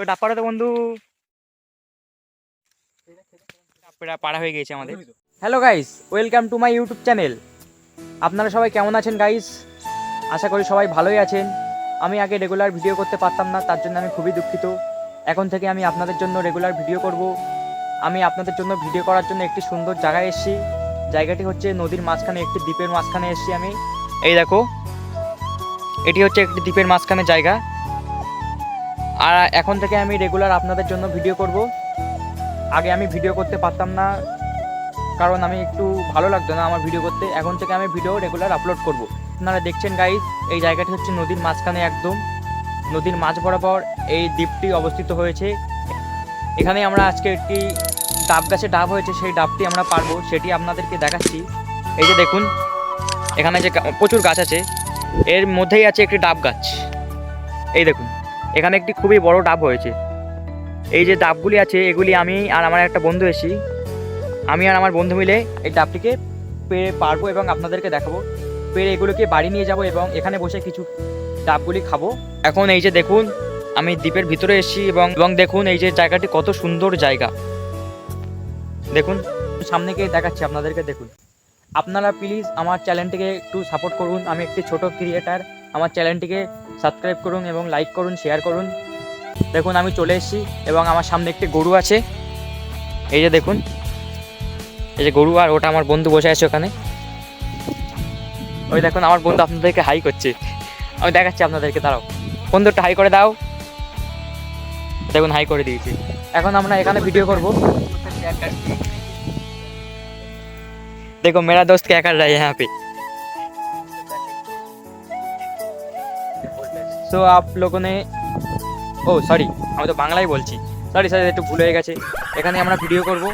তো ডাবপাড়াতে বন্ধু পাড়া হয়ে গিয়েছে আমাদের। Hello guys, welcome to my YouTube channel. আপনারা সবাই কেমন আছেন গাইস? আশা করি সবাই ভালোই আছেন। আমি আগে রেগুলার ভিডিও করতে পারতাম না, তার জন্য আমি খুবই দুঃখিত। এখন থেকে আমি আপনাদের জন্য রেগুলার ভিডিও করব। আমি আপনাদের জন্য ভিডিও করার জন্য একটি সুন্দর জায়গায় এসেছি। জায়গাটি হচ্ছে নদীর মাঝখানে, একটি দ্বীপের মাঝখানে এসেছি আমি। এই দেখো, এটি হচ্ছে একটি দ্বীপের মাঝখানে জায়গা। আর এখন থেকে আমি রেগুলার আপনাদের জন্য ভিডিও করব। আগে আমি ভিডিও করতে পারতাম না, কারণ আমি একটু ভালো লাগতো না আমার ভিডিও করতে। এখন থেকে আমি ভিডিও রেগুলার আপলোড করব। আপনারা দেখছেন গাইস, এই জায়গাটি হচ্ছে নদীর মাঝখানে, একদম নদীর মাঝ বরাবর এই দ্বীপটি অবস্থিত হয়েছে। এখানে আমরা আজকে একটি ডাব গাছে ডাব হয়েছে, সেই ডাবটি আমরা পারবো, সেটি আপনাদেরকে দেখাচ্ছি। এই যে দেখুন, এখানে যে প্রচুর গাছ আছে, এর মধ্যেই আছে একটি ডাব গাছ। এই দেখুন, এখানে একটি খুবই বড় ডাব হয়েছে। এই যে ডাবগুলি আছে, এগুলি আমি আর আমার একটা বন্ধু আমি আর আমার বন্ধু মিলে এই ডাবটিকে পেরে পারবো এবং আপনাদেরকে দেখাবো। পেরে এগুলোকে বাড়ি নিয়ে যাব এবং এখানে বসে কিছু ডাবগুলি খাবো। এখন এই যে দেখুন, আমি দ্বীপের ভিতরে এসেছি এবং দেখুন এই যে জায়গাটি কত সুন্দর জায়গা। দেখুন, সামনে গিয়ে দেখাচ্ছি আপনাদেরকে। দেখুন, আপনারা প্লিজ আমার চ্যানেলটিকে একটু সাপোর্ট করুন। আমি একটি ছোট ক্রিয়েটার, আমার চ্যানেলটিকে সাবস্ক্রাইব করুন এবং লাইক করুন, শেয়ার করুন। দেখুন, আমি চলে এসেছি এবং আমার সামনে একটি গরু আছে। এই যে দেখুন, এই যে গরু, আর ওটা আমার বন্ধু বসে আছে ওখানে। ওই দেখুন, আমার বন্ধু আপনাদেরকে হাই করছে। আমি দেখাচ্ছি আপনাদেরকে, দাঁড়াও বন্ধু, একটা হাই করে দাও। দেখুন, হাই করে দিয়েছি। এখন আমরা এখানে ভিডিও করব। देखो मेरा दोस्त क्या कर रहा है यहाँ पे। সো आप लोगों ने ও সরি, আমি তো বাংলাই বলছি, সরি একটু ভুল হয়ে গেছে। এখানে আমরা ভিডিও করব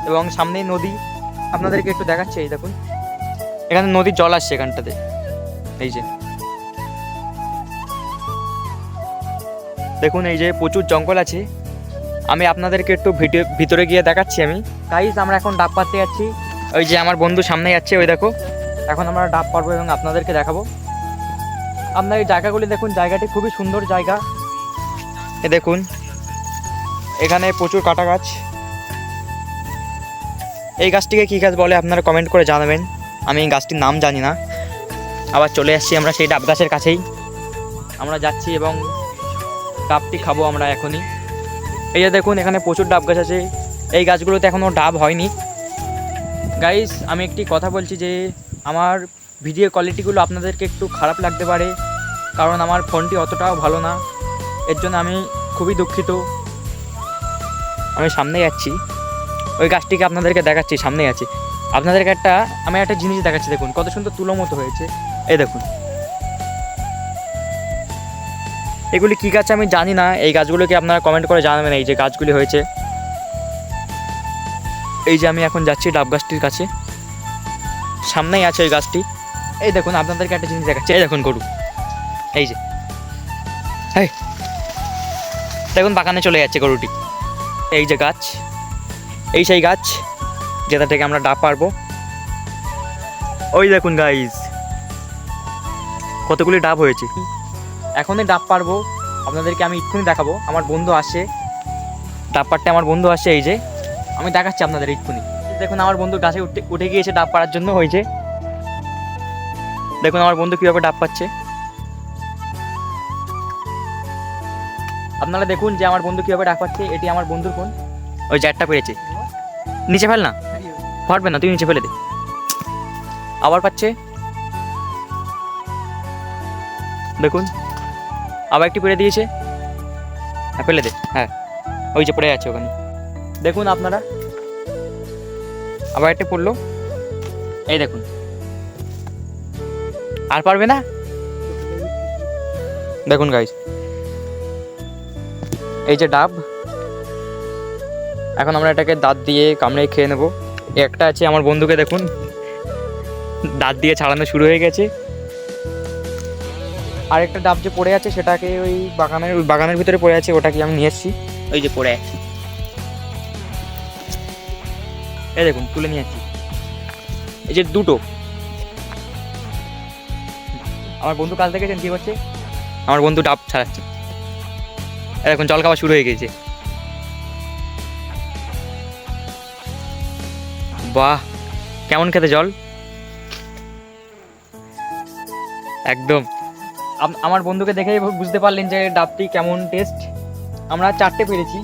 এবং সামনেই নদী, আপনাদেরকে একটু দেখাচ্ছি। এই দেখুন, এখানে নদীর জল আসছে এখানটাতে। এই যে দেখুন, এই যে প্রচুর জঙ্গল আছে। আমি আপনাদেরকে একটু ভিতরে গিয়ে দেখাচ্ছি। আমি গাইস, আমরা এখন ডাব পাড়তে যাচ্ছি। ওই যে আমার বন্ধু সামনে যাচ্ছে, ওই দেখো। এখন আমরা ডাব পারবো এবং আপনাদেরকে দেখাবো। আপনার এই জায়গাগুলি দেখুন, জায়গাটি খুবই সুন্দর জায়গা। এ দেখুন, এখানে প্রচুর কাটা গাছ। এই গাছটিকে কী গাছ বলে আপনারা কমেন্ট করে জানাবেন। আমি এই গাছটির নাম জানি না। আবার চলে আসছি আমরা সেই ডাব গাছের কাছেই। আমরা যাচ্ছি এবং ডাবটি খাবো আমরা এখনই। এই যে দেখুন, এখানে প্রচুর ডাব গাছ আছে। এই গাছগুলোতে এখনও ডাব হয়নি। গাইস, আমি একটি কথা বলছি যে আমার ভিডিও কোয়ালিটিগুলো আপনাদেরকে একটু খারাপ লাগতে পারে, কারণ আমার ফোনটি অতটাও ভালো না। এর জন্য আমি খুবই দুঃখিত। আমি সামনে যাচ্ছি, ওই গাছটিকে আপনাদেরকে দেখাচ্ছি, সামনে আছে। আপনাদেরকে আমি একটা জিনিস দেখাচ্ছি। দেখুন কত সুন্দর তুলো মতো হয়েছে। এই দেখুন, এগুলি কী গাছ আমি জানি না। এই গাছগুলোকে আপনারা কমেন্ট করে জানাবেন। এই যে গাছগুলি হয়েছে, এই যে আমি এখন যাচ্ছি ডাব গাছটির কাছে, সামনেই আছে ওই গাছটি। এই দেখুন, আপনাদেরকে একটা জিনিস দেখাচ্ছি। এই দেখুন গরু, এই যে দেখুন বাগানে চলে যাচ্ছে গরুটি। এই যে গাছ, এই সেই গাছ যেটা থেকে আমরা ডাব পারবো। ওই দেখুন গাইজ, কতগুলি ডাব হয়েছে। এখনই ডাব পারবো, আপনাদেরকে আমি এক্ষুনি দেখাবো। আমার বন্ধু আসছে, ডাব পাড়তে আমার বন্ধু আসছে। এই যে আমি দেখাচ্ছি আপনাদের এক্ষুনি। দেখুন, আমার বন্ধু গাছে উঠে গিয়েছে ডাব পাড়ার জন্য। হয়েছে, দেখুন আমার বন্ধু কীভাবে ডাব পাচ্ছে। আপনারা দেখুন যে আমার বন্ধু কীভাবে ডাব পাচ্ছে। এটি আমার বন্ধুর ফোন। ওই জ্যাটটা পেরেছে, নিচে ফেল না, পারবে না, তুই নিচে ফেলে দে। আবার পাচ্ছে, দেখুন আবার একটি পেরে দিয়েছে। হ্যাঁ, ফেলে দে। হ্যাঁ, ওই যে পড়ে আছে ওখানে, দেখুন আপনারা। আবার একটা পড়লো, এই দেখুন। আর পারবে না, দেখুন গাইস, এই যে ডাব। এখন আমরা এটাকে দাঁত দিয়ে কামড়ে খেয়ে নেবো। একটা আছে আমার বন্ধুকে দেখুন, দাঁত দিয়ে ছাড়ানো শুরু হয়ে গেছে। আরেকটা ডাব যে পড়ে আছে, সেটাকে ওই বাগানের ভিতরে পড়ে আছে, ওটাকে আমি নিয়ে এসেছি। ওই যে পড়ে আছে, এই দেখুন তুলে নিয়ে আসছি। এই যে দুটো। আমার বন্ধু কাল দেখেছেন কী করছে, আমার বন্ধু ডাব ছাড়াচ্ছে। এখন জল খাওয়া শুরু হয়ে গেছে। বাহ, কেমন খেতে জল, একদম। আমার বন্ধুকে দেখেই বুঝতে পারলেন যে ডাবটি কেমন টেস্ট। আমরা 4টে পেরেছি,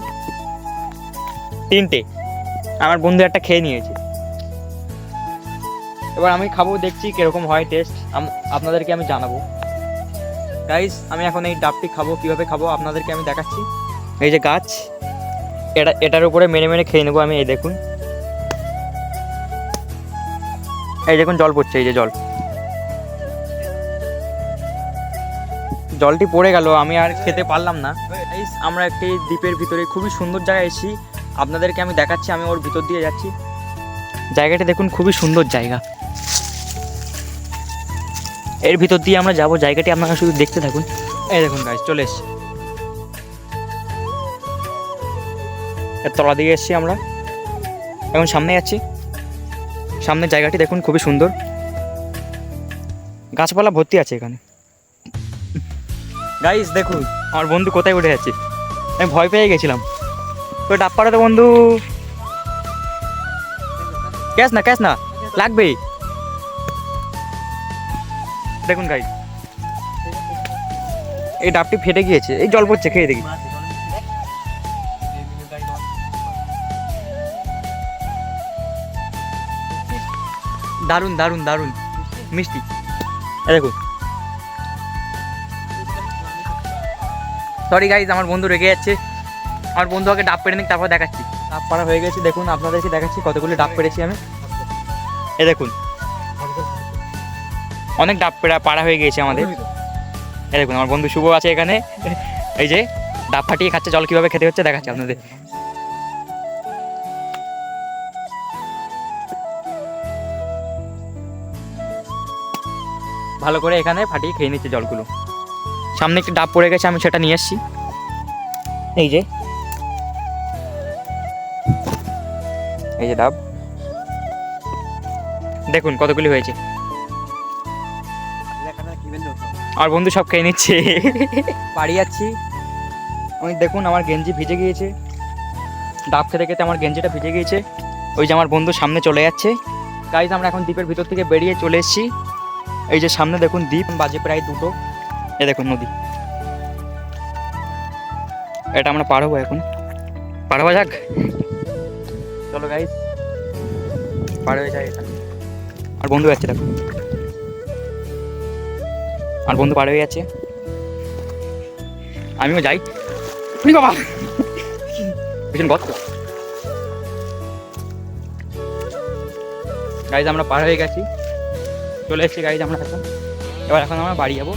3টে আমার বন্ধু একটা খেয়ে নিয়েছে। এবার আমি খাবো, দেখছি কিরকম হয় টেস্ট, আপনাদেরকে আমি জানাবো। গাইস, আমি এখন এই ডাবটি খাবো, কিভাবে খাবো আপনাদেরকে আমি দেখাচ্ছি। এই যে গাছ, এটার উপরে মেরে মেরে খেয়ে নেবো আমি। এই দেখুন, এই দেখুন জল পড়ছে, এই যে জলটি পড়ে গেল, আমি আর খেতে পারলাম না। গাইস, আমরা একটি দ্বীপের ভিতরে খুবই সুন্দর জায়গায় এসেছি, আপনাদেরকে আমি দেখাচ্ছি। আমি ওর ভিতর দিয়ে যাচ্ছি, জায়গাটি দেখুন, খুবই সুন্দর জায়গা। এর ভিতর দিয়ে আমরা যাব, জায়গাটি আপনারা শুধু দেখতে থাকুন। এই দেখুন গাইস, চলে এসছি, এর তলা দিয়ে এসছি আমরা, এখন সামনে যাচ্ছি। সামনের জায়গাটি দেখুন, খুবই সুন্দর, গাছপালা ভর্তি আছে এখানে। গাইস দেখুন, আমার বন্ধু কোথায় উঠে যাচ্ছে, আমি ভয় পেয়ে গেছিলাম। তো ডাব পাড়াতে বন্ধু, ক্যাশ না লাগবেই। দেখুন গাইস, এই ডাবটি ফেটে গিয়েছে, এই জল পড়ছে, খেয়ে দেখি। দারুণ দারুণ দারুণ মিষ্টি, দেখুন। সরি গাইজ, আমার বন্ধু রেগে যাচ্ছে। আমার বন্ধু আগে ডাব পেড়ে নিক, তারপর দেখাচ্ছি। ডাব পাড়া হয়ে গেছে, দেখুন আপনাদেরকে দেখাচ্ছি কতগুলো ডাব পেড়েছি আমি। এই দেখুন, অনেক ডাব পাড়া হয়ে গিয়েছে আমাদের। এই দেখুন, আমার বন্ধু শুভ আছে এখানে, এই যে ডাব ফাটিয়ে খাচ্ছে। জল কীভাবে খেতে হচ্ছে দেখাচ্ছি আপনাদের। ভালো করে এখানে ফাটিয়ে খেয়ে নিচ্ছে জলগুলো। সামনে একটি ডাব পড়ে গেছে, আমি সেটা নিয়ে এসেছি। এই যে ডাব, দেখুন কতগুলি হয়েছে। আমার বন্ধু সব খেয়ে নিচ্ছে। বাড়ি যাচ্ছি আমি, দেখুন আমার গেঞ্জি ভিজে গিয়েছে, ডাব খেতে খেতে আমার গেঞ্জিটা ভিজে গিয়েছে। ওই যে আমার বন্ধু সামনে চলে যাচ্ছে। গাইজ, আমরা এখন দ্বীপের ভিতর থেকে বেরিয়ে চলে এসেছি। এই যে সামনে দেখুন দ্বীপ, বাজে প্রায় 2টো। এ দেখুন নদী, এটা আমরা পার হবো এখন, পার হওয়া যাক। চলো গাইজ, পার হয়ে যায়। এখানে আর বন্ধু যাচ্ছে, দেখো আর বন্ধু পার হয়ে যাচ্ছে, আমিও যাই। বাবা, ভীষণ গর্ত। গাইজ, আমরা পার হয়ে গেছি, চলে এসেছি গাইজ আমরা এখন। এখন আমরা বাড়ি যাবো।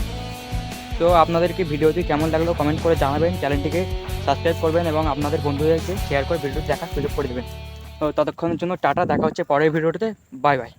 তো আপনাদেরকে ভিডিওটি কেমন লাগলো কমেন্ট করে জানাবেন, চ্যানেলটিকে সাবস্ক্রাইব করবেন এবং আপনাদের বন্ধুদেরকে শেয়ার করে ভিডিওটি দেখার সুযোগ করে দেবেন। তো ততক্ষণের জন্য টাটা, দেখা হচ্ছে পরের ভিডিওটিতে। Bye bye.